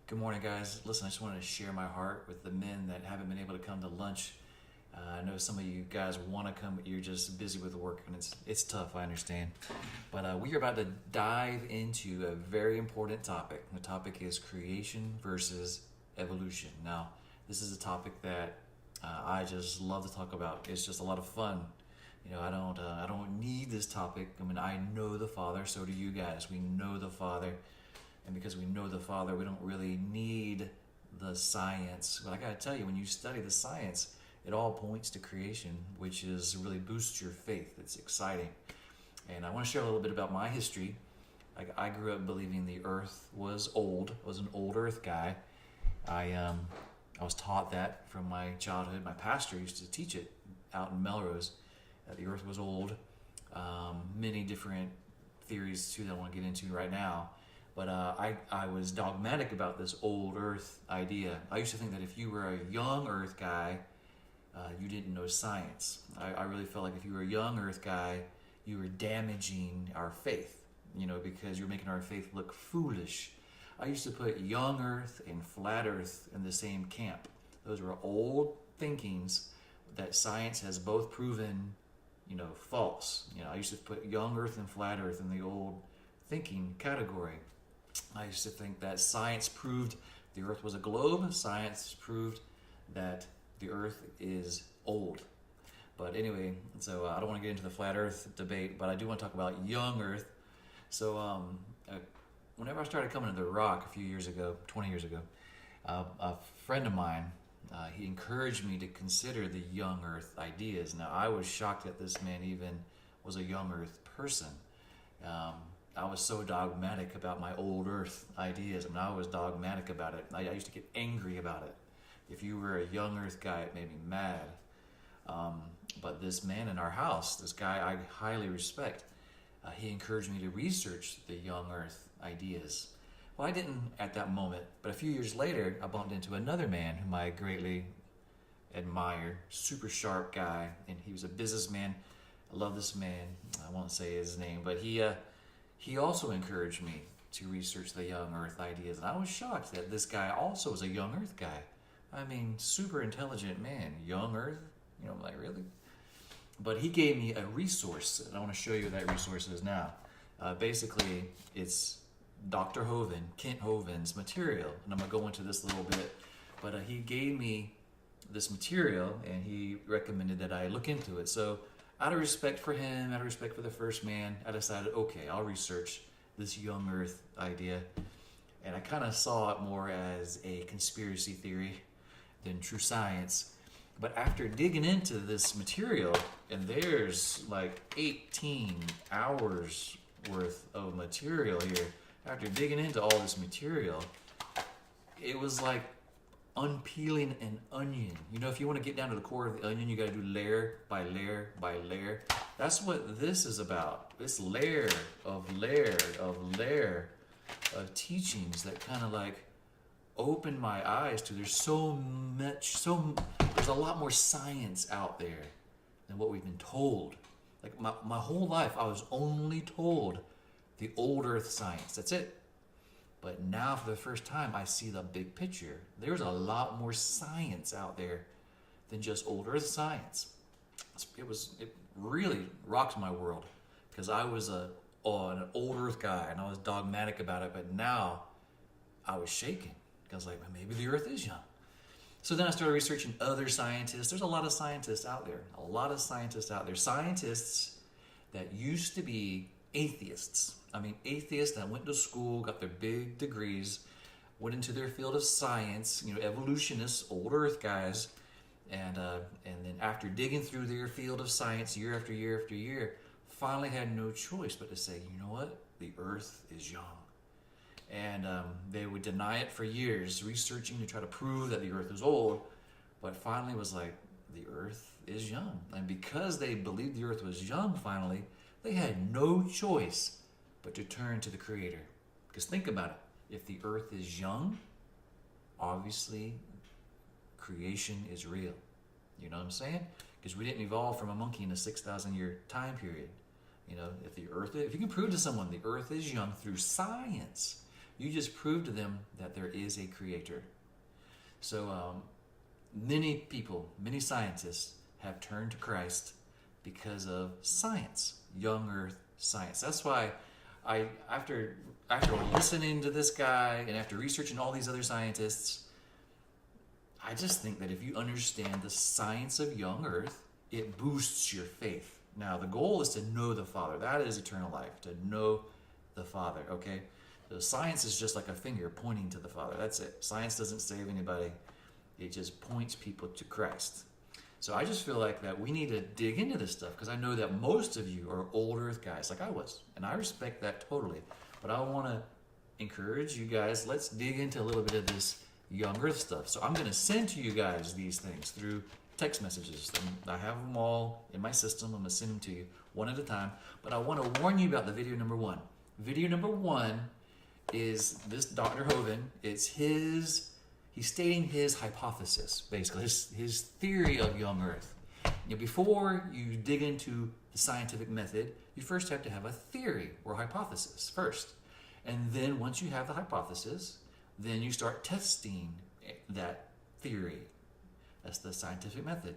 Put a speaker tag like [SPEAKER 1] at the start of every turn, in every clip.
[SPEAKER 1] Good morning, guys. Listen, I just wanted to share my heart with the men that haven't been able to come to lunch. I know some of you guys want to come, but you're just busy with work, and it's tough. I understand. But we are about to dive into a very important topic. The topic is creation versus evolution. Now, this is a topic that I just love to talk about. It's just a lot of fun. I don't need this topic. I mean, I know the Father. So do you guys. We know the Father. And because we know the Father, we don't really need the science. But I gotta tell you, when you study the science, it all points to creation, which is really boosts your faith. It's exciting. And I want to share a little bit about my history. I grew up believing the earth was old. I was an old earth guy. I was taught that from my childhood. My pastor used to teach it out in Melrose, that the earth was old. Many different theories too that I want to get into right now. But I was dogmatic about this old earth idea. I used to think that if you were a young earth guy, you didn't know science. I really felt like if you were a young earth guy, you were damaging our faith, because you're making our faith look foolish. I used to put young earth and flat earth in the same camp. Those were old thinkings that science has both proven, false. I used to put young earth and flat earth in the old thinking category. I used to think that science proved the earth was a globe. Science proved that the earth is old. But anyway, so I don't want to get into the flat earth debate, but I do want to talk about young earth. So whenever I started coming to the Rock a few years ago, 20 years ago, a friend of mine, he encouraged me to consider the young earth ideas. Now, I was shocked that this man even was a young earth person. I was so dogmatic about my old earth ideas. I mean, I was dogmatic about it. I used to get angry about it. If you were a young earth guy, it made me mad. But this man in our house, this guy I highly respect, he encouraged me to research the young earth ideas. Well, I didn't at that moment, but a few years later, I bumped into another man whom I greatly admired, super sharp guy, and he was a businessman. I love this man. I won't say his name, but he also encouraged me to research the young earth ideas. And I was shocked that this guy also was a young earth guy. I mean, super intelligent man, young earth, I'm like, really? But he gave me a resource, and I want to show you what that resource is now. Basically, it's Dr. Hovind, Kent Hovind's material, and I'm going to go into this a little bit. But he gave me this material, and he recommended that I look into it. So out of respect for him, out of respect for the first man, I decided, okay, I'll research this young earth idea. And I kind of saw it more as a conspiracy theory than true science. But after digging into this material, and there's like 18 hours worth of material here, after digging into all this material, it was like unpeeling an onion. If you want to get down to the core of the onion, you got to do layer by layer by layer. That's what this is about. This layer of teachings that kind of like opened my eyes to there's a lot more science out there than what we've been told. Like my whole life, I was only told the old earth science. That's it. But now, for the first time, I see the big picture. There's a lot more science out there than just old earth science. It really rocked my world, because I was an old earth guy, and I was dogmatic about it. But now, I was shaking, because like, maybe the earth is young. So then I started researching other scientists. There's a lot of scientists out there. Scientists that used to be atheists. I mean, atheists that went to school, got their big degrees, went into their field of science, evolutionists, old earth guys, and then after digging through their field of science year after year after year, finally had no choice but to say, you know what? The earth is young. And they would deny it for years, researching to try to prove that the earth is old, but finally was like, the earth is young. And because they believed the earth was young finally, they had no choice but to turn to the Creator. Because think about it. If the earth is young, obviously creation is real. You know what I'm saying? Because we didn't evolve from a monkey in a 6,000 year time period. If you can prove to someone the earth is young through science, You just proved to them that there is a creator. So many people, many scientists have turned to Christ because of science, young earth science. That's why after listening to this guy and after researching all these other scientists, I just think that if you understand the science of young earth, it boosts your faith. Now, the goal is to know the Father. That is eternal life, to know the Father, okay? So science is just like a finger pointing to the Father. That's it. Science doesn't save anybody. It just points people to Christ. So I just feel like that we need to dig into this stuff, because I know that most of you are old earth guys like I was, and I respect that totally. But I want to encourage you guys, let's dig into a little bit of this young earth stuff. So I'm going to send to you guys these things through text messages. And I have them all in my system. I'm going to send them to you one at a time. But I want to warn you about the video number one. Video number one is this Dr. Hovind. He's stating his hypothesis, basically, his theory of young earth. Now, before you dig into the scientific method, you first have to have a theory or hypothesis first. And then once you have the hypothesis, then you start testing that theory. That's the scientific method.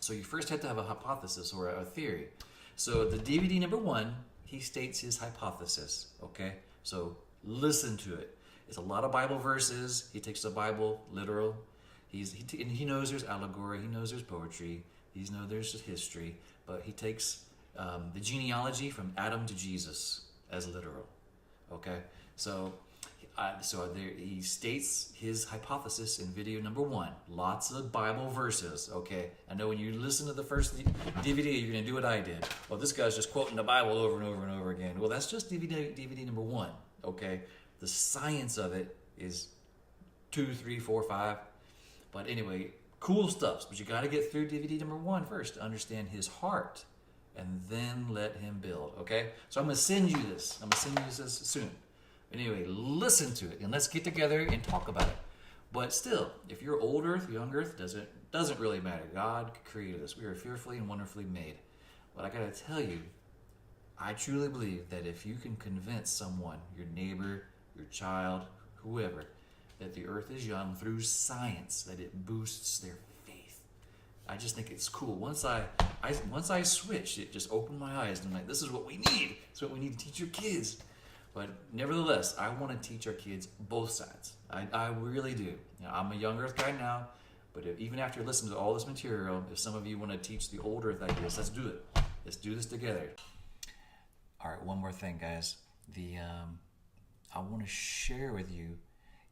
[SPEAKER 1] So you first have to have a hypothesis or a theory. So the DVD number one, he states his hypothesis, okay? So listen to it. It's a lot of Bible verses. He takes the Bible literal. And he knows there's allegory. He knows there's poetry. He knows there's history. But he takes the genealogy from Adam to Jesus as literal, okay? So he states his hypothesis in video number one. Lots of Bible verses, okay? I know when you listen to the first DVD, you're going to do what I did. Well, this guy's just quoting the Bible over and over and over again. Well, that's just DVD number one, okay? The science of it is 2, 3, 4, 5. But anyway, cool stuff. But you got to get through DVD number one first to understand his heart, and then let him build, okay? So I'm going to send you this. I'm going to send you this soon. Anyway, listen to it, and let's get together and talk about it. But still, if you're old earth, young earth, doesn't really matter. God created us. We are fearfully and wonderfully made. But I got to tell you, I truly believe that if you can convince someone, your neighbor, your child, whoever, that the earth is young through science, that it boosts their faith. I just think it's cool. Once I switched, it just opened my eyes, and I'm like, this is what we need. It's what we need to teach your kids. But nevertheless, I want to teach our kids both sides. I really do. I'm a young earth guy now, but even after listening to all this material, if some of you want to teach the old earth ideas, let's do it. Let's do this together. All right, one more thing, guys. I want to share with you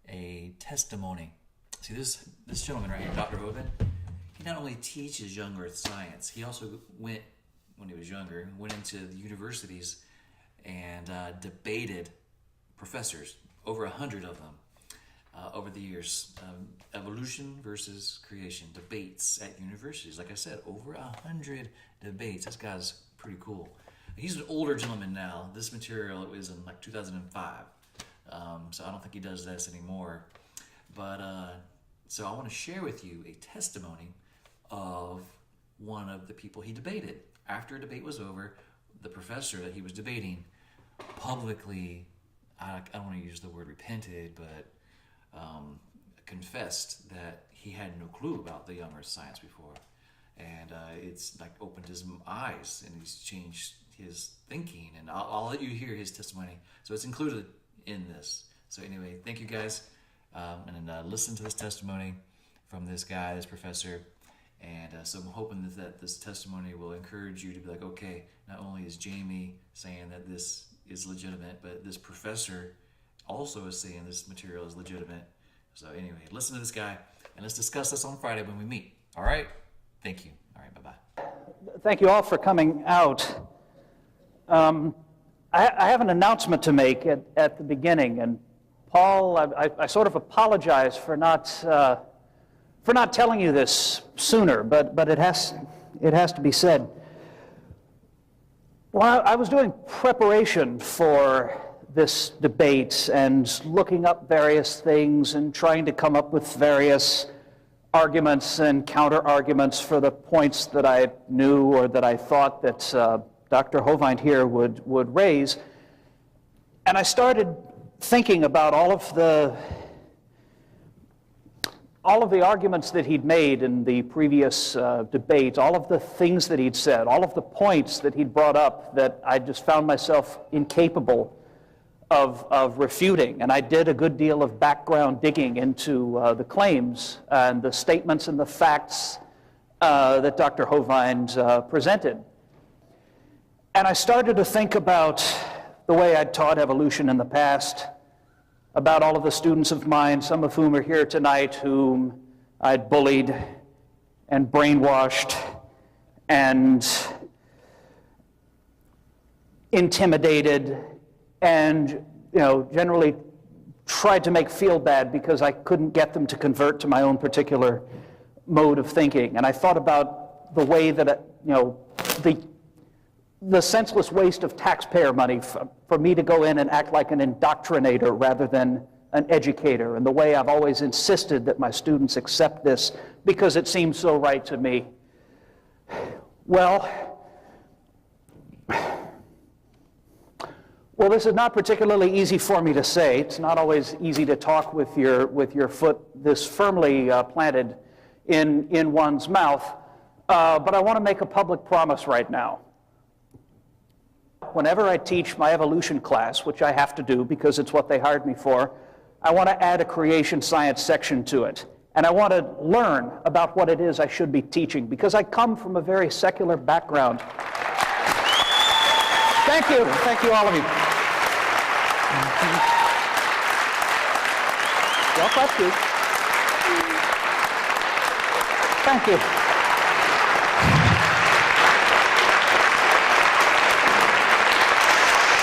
[SPEAKER 1] a testimony. See, this gentleman right here, Dr. Hovind, he not only teaches young earth science, he also went, when he was younger, went into the universities and debated professors, over 100 of them, over the years. Evolution versus creation, debates at universities. Like I said, over 100 debates. This guy's pretty cool. He's an older gentleman now. This material was in like 2005. So I don't think he does this anymore. But so I want to share with you a testimony of one of the people he debated. After a debate was over, the professor that he was debating publicly, I don't want to use the word repented, but confessed that he had no clue about the young earth science before. And it's like opened his eyes, and he's changed his thinking. And I'll let you hear his testimony. So it's included in this. So anyway, thank you guys. And listen to this testimony from this guy, this professor. And so I'm hoping that this testimony will encourage you to be like, okay, not only is Jamie saying that this is legitimate, but this professor also is saying this material is legitimate. So anyway, listen to this guy, and let's discuss this on Friday when we meet. All right? Thank you. All right, bye-bye.
[SPEAKER 2] Thank you all for coming out. I have an announcement to make at the beginning, and Paul, I sort of apologize for not telling you this sooner, but it has to be said. Well, I was doing preparation for this debate and looking up various things and trying to come up with various arguments and counter-arguments for the points that I knew or that I thought that Dr. Hovind here would raise. And I started thinking about all of the arguments that he'd made in the previous debate, all of the things that he'd said, all of the points that he'd brought up that I just found myself incapable of refuting. And I did a good deal of background digging into the claims and the statements and the facts that Dr. Hovind presented. And I started to think about the way I'd taught evolution in the past, about all of the students of mine, some of whom are here tonight, whom I'd bullied and brainwashed and intimidated and, generally tried to make feel bad because I couldn't get them to convert to my own particular mode of thinking. And I thought about the way that, the senseless waste of taxpayer money for me to go in and act like an indoctrinator rather than an educator, and the way I've always insisted that my students accept this because it seems so right to me. Well, this is not particularly easy for me to say. It's not always easy to talk with your foot this firmly planted in one's mouth, but I want to make a public promise right now. Whenever I teach my evolution class, which I have to do because it's what they hired me for, I want to add a creation science section to it. And I want to learn about what it is I should be teaching because I come from a very secular background. Thank you. Thank you, all of you. Well, thank you. Thank you.